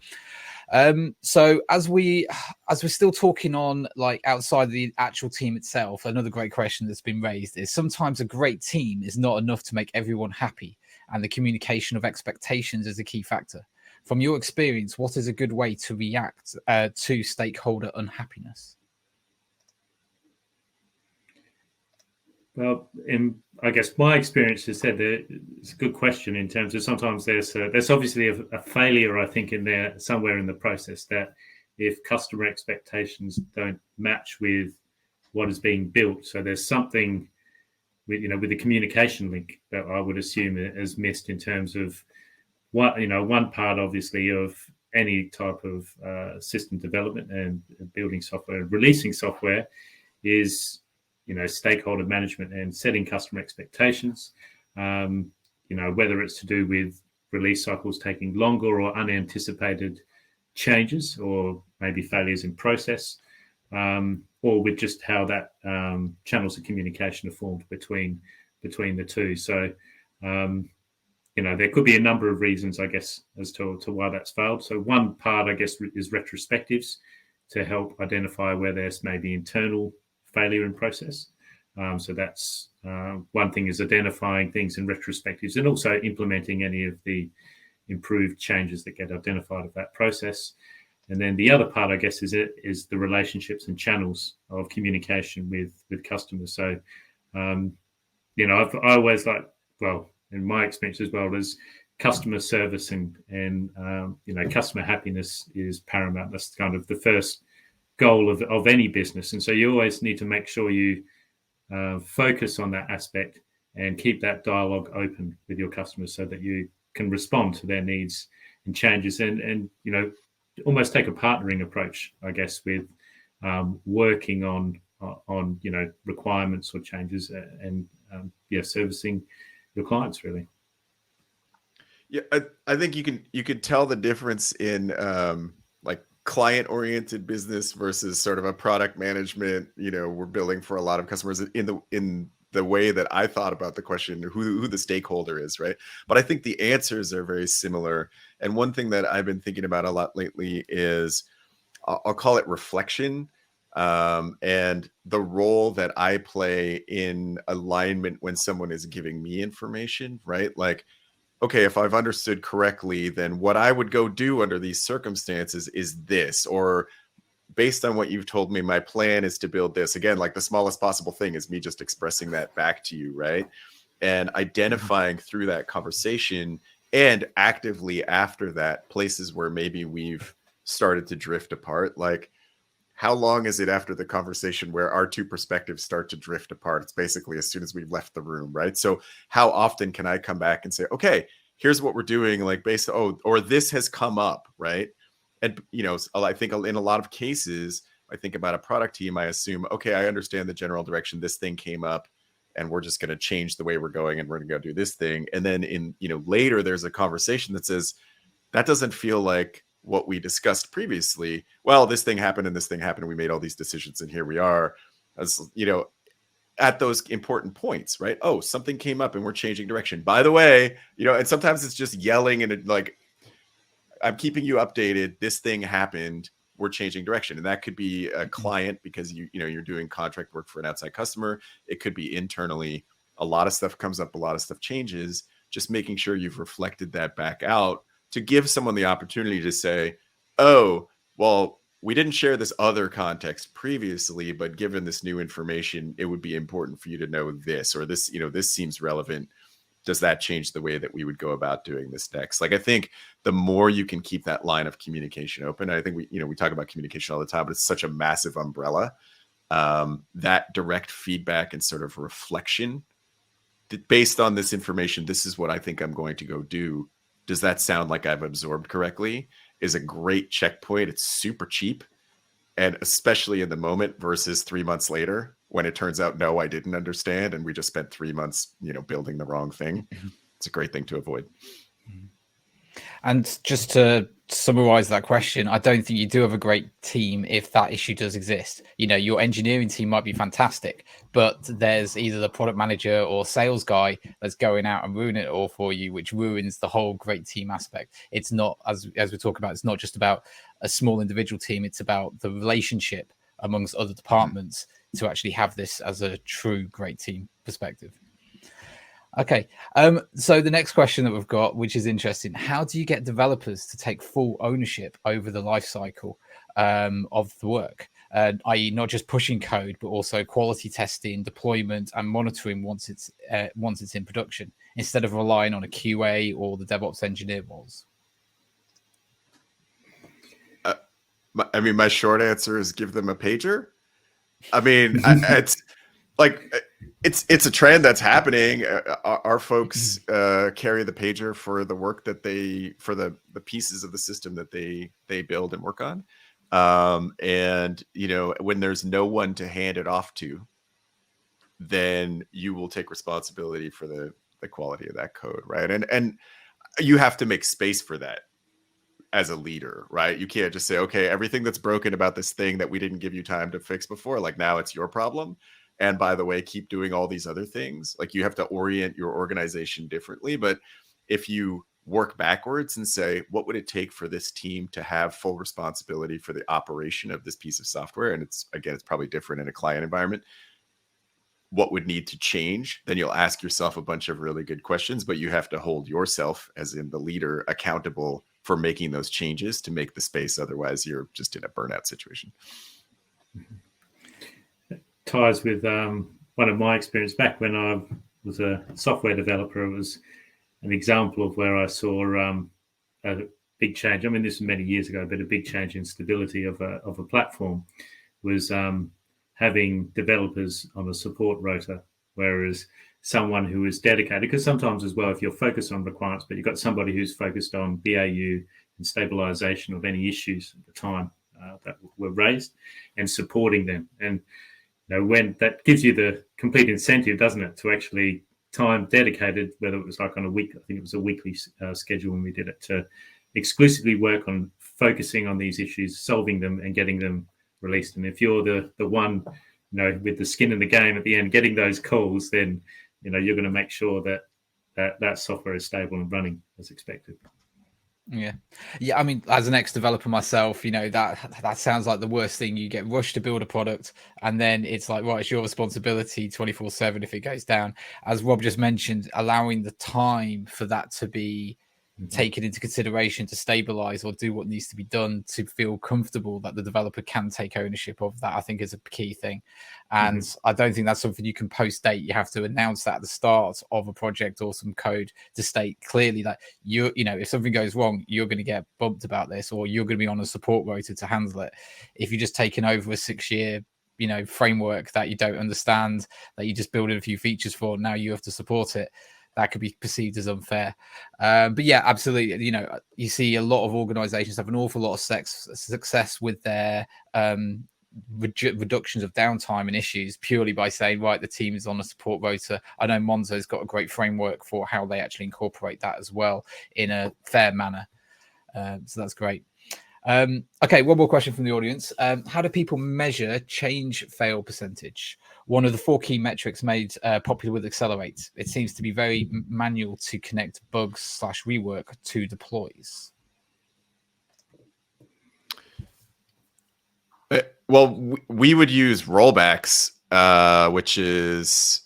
So as we're still talking on like outside the actual team itself, another great question that's been raised is sometimes a great team is not enough to make everyone happy, and the communication of expectations is a key factor. From your experience, what is a good way to react to stakeholder unhappiness? Well, I guess my experience has said that it's a good question in terms of sometimes there's obviously a failure, I think, in there somewhere in the process, that if customer expectations don't match with what is being built, so there's something with the communication link that I would assume is missed in terms of one part obviously of any type of system development and building software and releasing software is stakeholder management and setting customer expectations, whether it's to do with release cycles taking longer or unanticipated changes or maybe failures in process, or with just how that channels of communication are formed between the two. So there could be a number of reasons, I guess, as to why that's failed. So one part, I guess, is retrospectives to help identify where there's maybe internal failure in process. So that's one thing, is identifying things in retrospectives and also implementing any of the improved changes that get identified of that process. And then the other part, I guess, is the relationships and channels of communication with customers. So, I always like, well, in my experience as well, as customer service and customer happiness is paramount. That's kind of the first goal of any business. And so you always need to make sure you focus on that aspect and keep that dialogue open with your customers so that you can respond to their needs and changes and almost take a partnering approach, I guess, with working on requirements or changes and servicing your clients, really. Yeah, I think you can tell the difference in like client-oriented business versus sort of a product management. We're building for a lot of customers in the way that I thought about the question, who the stakeholder is, right? But I think the answers are very similar. And one thing that I've been thinking about a lot lately is I'll call it reflection, and the role that I play in alignment when someone is giving me information, right? Like, okay, if I've understood correctly, then what I would go do under these circumstances is this, or based on what you've told me, my plan is to build this. Again, like the smallest possible thing is me just expressing that back to you, right? And identifying through that conversation and actively after that places where maybe we've started to drift apart. Like, how long is it after the conversation where our two perspectives start to drift apart? It's basically as soon as we've left the room, right? So how often can I come back and say, okay, here's what we're doing, like based, or this has come up, right? And, I think in a lot of cases, I think about a product team, I assume, okay, I understand the general direction. This thing came up and we're just going to change the way we're going and we're going to go do this thing. And then later there's a conversation that says, that doesn't feel like what we discussed previously. Well, this thing happened and this thing happened. And we made all these decisions and here we are, as at those important points, right? Oh, something came up and we're changing direction. By the way, and sometimes it's just yelling and like, I'm keeping you updated. This thing happened. We're changing direction. And that could be a client because you're doing contract work for an outside customer. It could be internally. A lot of stuff comes up, a lot of stuff changes. Just making sure you've reflected that back out to give someone the opportunity to say, oh, well, we didn't share this other context previously, but given this new information, it would be important for you to know this, or this, this seems relevant. Does that change the way that we would go about doing this next? Like, I think the more you can keep that line of communication open, I think we talk about communication all the time, but it's such a massive umbrella. That direct feedback and sort of reflection based on this information, this is what I think I'm going to go do. Does that sound like I've absorbed correctly? Is a great checkpoint. It's super cheap. And especially in the moment versus 3 months later, when it turns out, no, I didn't understand. And we just spent 3 months, building the wrong thing. It's a great thing to avoid. And just to summarize that question, I don't think you do have a great team if that issue does exist. Your engineering team might be fantastic, but there's either the product manager or sales guy that's going out and ruining it all for you, which ruins the whole great team aspect. It's not, as we talk about, it's not just about a small individual team. It's about the relationship amongst other departments to actually have this as a true great team perspective. Okay, so the next question that we've got, which is interesting, how do you get developers to take full ownership over the life cycle of the work, i.e. not just pushing code, but also quality testing, deployment, and monitoring once it's in production, instead of relying on a QA or the DevOps engineer roles? My short answer is give them a pager. It's like, it's a trend that's happening. Our folks carry the pager for the work that for the pieces of the system that they build and work on. And when there's no one to hand it off to, then you will take responsibility for the quality of that code, right? And you have to make space for that as a leader, right? You can't just say, okay, everything that's broken about this thing that we didn't give you time to fix before, like now it's your problem. And by the way, keep doing all these other things. Like, you have to orient your organization differently. But if you work backwards and say, what would it take for this team to have full responsibility for the operation of this piece of software? And it's probably different in a client environment. What would need to change? Then you'll ask yourself a bunch of really good questions, but you have to hold yourself, as in the leader, accountable for making those changes to make the space. Otherwise, you're just in a burnout situation. Ties with one of my experience back when I was a software developer. It was an example of where I saw a big change. This was many years ago, but a big change in stability of a platform was having developers on a support rota, whereas someone who is dedicated, because sometimes as well, if you're focused on requirements, but you've got somebody who's focused on BAU and stabilization of any issues at the time that were raised and supporting them. And when that gives you the complete incentive, doesn't it, to actually time dedicated, whether it was like on a week, I think it was a weekly schedule when we did it, to exclusively work on focusing on these issues, solving them and getting them released. And if you're the one, with the skin in the game at the end, getting those calls, then, you're going to make sure that software is stable and running as expected. Yeah. I mean, as an ex-developer myself, that sounds like the worst thing. You get rushed to build a product, and then it's like, right, it's your responsibility 24/7 if it goes down. As Rob just mentioned, allowing the time for that to be taken into consideration to stabilize or do what needs to be done to feel comfortable that the developer can take ownership of that, I think is a key thing. And I don't think that's something you can post date. You have to announce that at the start of a project or some code to state clearly that if something goes wrong, you're going to get bumped about this, or you're going to be on a support rota to handle it. If you're just taking over a 6-year framework that you don't understand, that you just build in a few features for, now you have to support it, that could be perceived as unfair. But yeah, absolutely. You see a lot of organizations have an awful lot of success with their reductions of downtime and issues purely by saying, right, the team is on a support rota. I know Monzo's got a great framework for how they actually incorporate that as well in a fair manner. So that's great. Okay, one more question from the audience. How do people measure change fail percentage? One of the 4 key metrics made popular with Accelerate. It seems to be very manual to connect bugs / rework to deploys. Well, we would use rollbacks, which is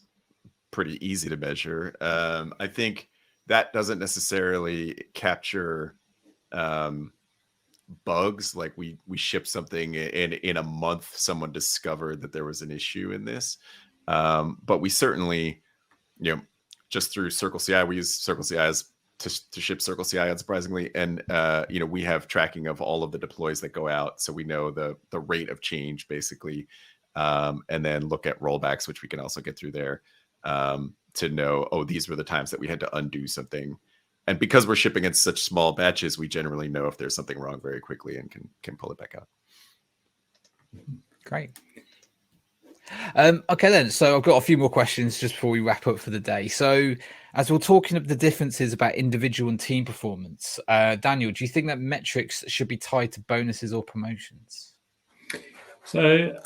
pretty easy to measure. I think that doesn't necessarily capture bugs. Like we ship something and in a month someone discovered that there was an issue in this, but we certainly, just through CircleCI, we use CircleCI to ship CircleCI, unsurprisingly, and we have tracking of all of the deploys that go out, so we know the rate of change basically, and then look at rollbacks, which we can also get through there, to know, these were the times that we had to undo something. And because we're shipping in such small batches, we generally know if there's something wrong very quickly and can pull it back out. Great. Okay then, so I've got a few more questions just before we wrap up for the day. So as we're talking of the differences about individual and team performance, Daniel, do you think that metrics should be tied to bonuses or promotions? So,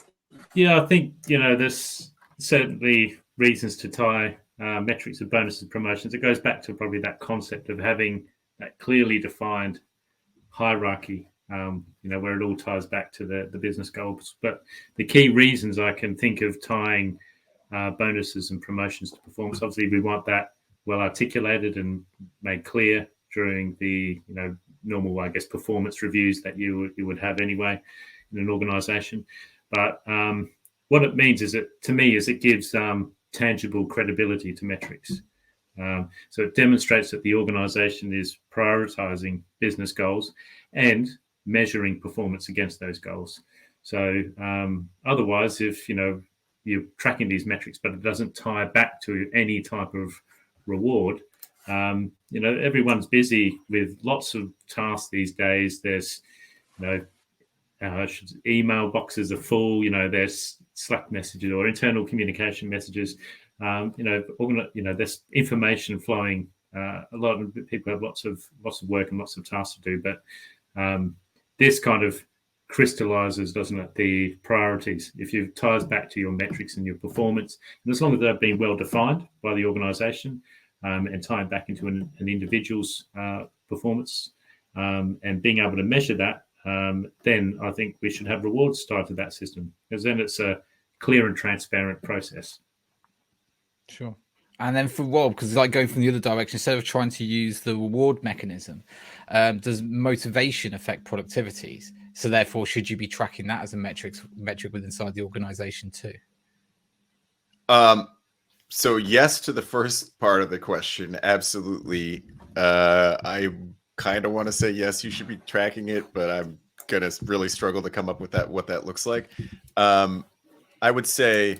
I think, there's certainly reasons to tie metrics of bonuses and promotions. It goes back to probably that concept of having that clearly defined hierarchy, where it all ties back to the business goals. But the key reasons I can think of tying bonuses and promotions to performance, obviously we want that well articulated and made clear during the normal, I guess, performance reviews that you would have anyway in an organization. But what it means is it gives tangible credibility to metrics. So it demonstrates that the organization is prioritizing business goals and measuring performance against those goals. So otherwise, if you're tracking these metrics but it doesn't tie back to any type of reward, everyone's busy with lots of tasks these days. There's email boxes are full, there's Slack messages or internal communication messages, there's information flowing. A lot of people have lots of work and lots of tasks to do, but this kind of crystallizes, doesn't it, the priorities. If it ties back to your metrics and your performance, and as long as they've been well defined by the organization, and tying back into an individual's performance, and being able to measure that, then I think we should have rewards tied to that system, because then it's a clear and transparent process. Sure. And then for Rob, because it's like going from the other direction, instead of trying to use the reward mechanism, does motivation affect productivities? So therefore, should you be tracking that as a metric within inside the organization too? So yes to the first part of the question, absolutely. I kind of want to say yes, you should be tracking it, but I'm gonna really struggle to come up with what that looks like. I would say,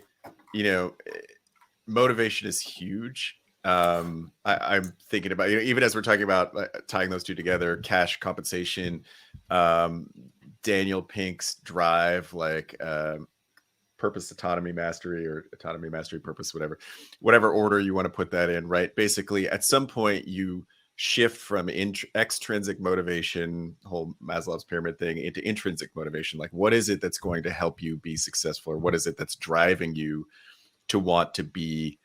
motivation is huge. I'm thinking about, even as we're talking about tying those two together, cash compensation, Daniel Pink's drive, purpose, autonomy, mastery, or autonomy, mastery, purpose, whatever order you want to put that in, right? Basically, at some point you shift from extrinsic motivation, whole Maslow's pyramid thing, into intrinsic motivation. Like, what is it that's going to help you be successful? Or what is it that's driving you to want to be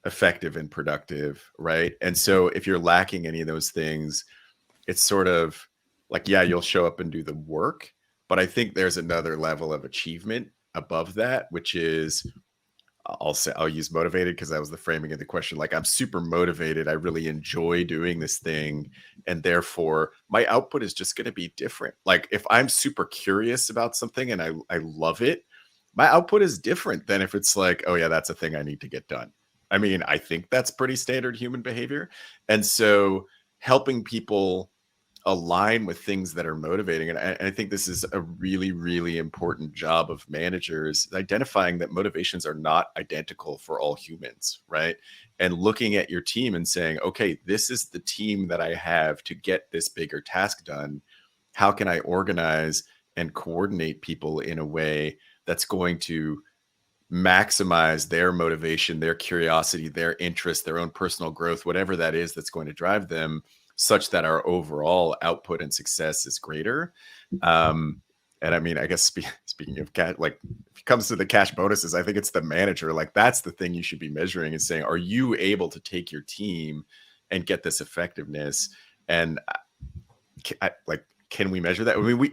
effective and productive, right? And so if you're lacking any of those things, it's sort of like, yeah, you'll show up and do the work, but I think there's another level of achievement above that, which is, I'll use motivated because that was the framing of the question. Like, I'm super motivated. I really enjoy doing this thing. And therefore my output is just going to be different. Like, if I'm super curious about something and I love it, my output is different than if it's like, oh yeah, that's a thing I need to get done. I mean, I think that's pretty standard human behavior. And so helping people align with things that are motivating. And I think this is a really, really important job of managers, identifying that motivations are not identical for all humans, right? And looking at your team and saying, okay, this is the team that I have to get this bigger task done. How can I organize and coordinate people in a way that's going to maximize their motivation, their curiosity, their interest, their own personal growth, whatever that is that's going to drive them, such that our overall output and success is greater. And I mean, I guess speaking of cash, like if it comes to the cash bonuses, I think it's the manager. Like, that's the thing you should be measuring and saying, are you able to take your team and get this effectiveness? And can we measure that? I mean,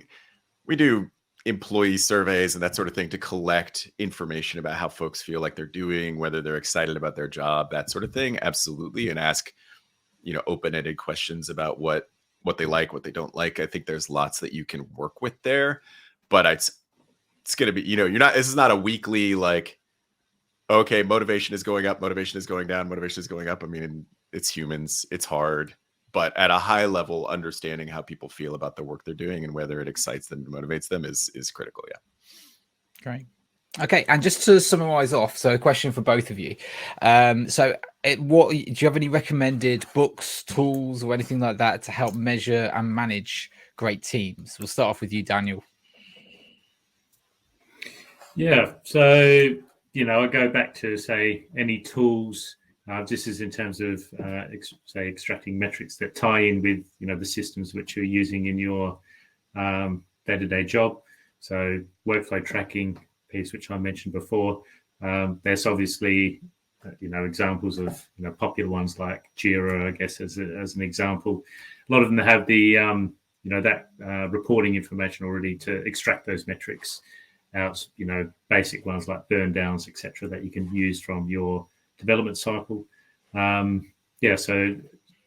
we do employee surveys and that sort of thing to collect information about how folks feel like they're doing, whether they're excited about their job, that sort of thing. Absolutely. And ask, open-ended questions about what they like, what they don't like. I think there's lots that you can work with there, but it's going to be, this is not a weekly, like, okay, motivation is going up, motivation is going down, motivation is going up. I mean, it's humans, it's hard, but at a high level, understanding how people feel about the work they're doing and whether it excites them and motivates them is critical. Yeah. Great. Okay, and just to summarize off, so a question for both of you. What do you have any recommended books, tools, or anything like that to help measure and manage great teams? We'll start off with you, Daniel. Yeah, so I go back to say any tools. This is in terms of say extracting metrics that tie in with the systems which you're using in your day-to-day job. So workflow tracking piece, which I mentioned before. There's obviously examples of popular ones like Jira, I guess, as an example. A lot of them have the that reporting information already to extract those metrics out. Basic ones like burn downs, etc., that you can use from your development cycle. So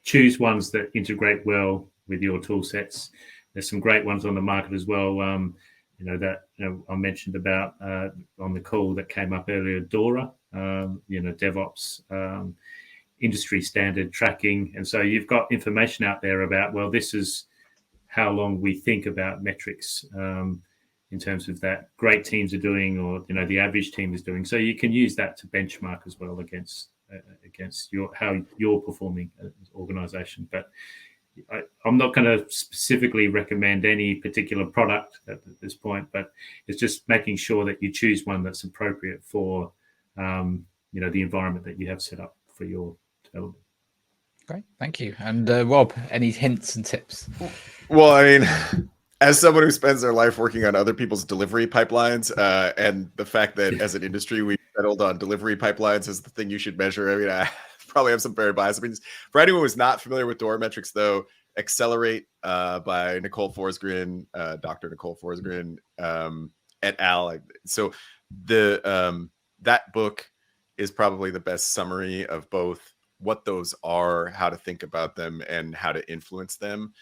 choose ones that integrate well with your tool sets. There's some great ones on the market as well. I mentioned about on the call that came up earlier, Dora, DevOps, industry standard tracking. And so you've got information out there about, well, this is how long we think about metrics in terms of that great teams are doing, or, the average team is doing. So you can use that to benchmark as well against how you're performing as an organization. But I'm not going to specifically recommend any particular product at this point, but it's just making sure that you choose one that's appropriate for, the environment that you have set up for your development. Great, thank you. And Rob, any hints and tips? Well, I mean, as someone who spends their life working on other people's delivery pipelines, and the fact that as an industry we settled on delivery pipelines as the thing you should measure, I mean, I probably have some very biased opinions. For anyone who's not familiar with Dora metrics, though, eXateRate by Nicole Forsgren, Dr. Nicole Forsgren, et al. So that book is probably the best summary of both what those are, how to think about them, and how to influence them.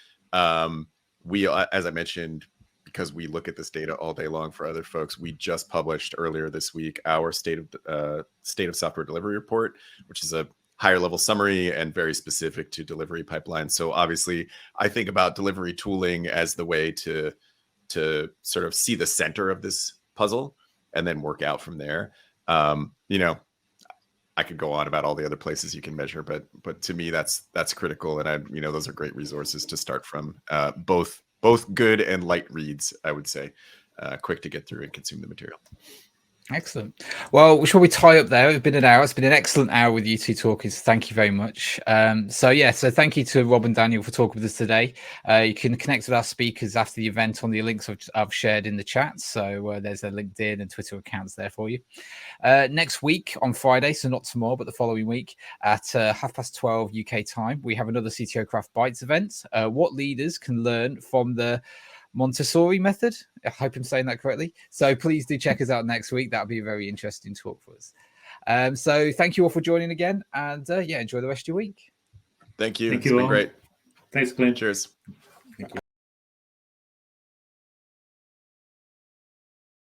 We, as I mentioned, because we look at this data all day long for other folks, we just published earlier this week our state of software delivery report, which is a higher level summary and very specific to delivery pipelines. So obviously, I think about delivery tooling as the way to sort of see the center of this puzzle and then work out from there. I could go on about all the other places you can measure, but to me, that's critical. And those are great resources to start from. Both good and light reads, I would say, quick to get through and consume the material. Excellent. Well, shall we tie up there? It's been an hour. It's been an excellent hour with you two talking. So thank you very much. So thank you to Rob and Daniel for talking with us today. You can connect with our speakers after the event on the links I've shared in the chat. So there's their LinkedIn and Twitter accounts there for you. Next week on Friday, so not tomorrow, but the following week at 12:30 UK time, we have another CTO Craft Bytes event. What leaders can learn from the Montessori method. I hope I'm saying that correctly. So please do check us out next week. That'll be a very interesting talk for us. So thank you all for joining again, and enjoy the rest of your week. Thank you. Thank It's you been all. great. Thanks, Glenn. Cheers.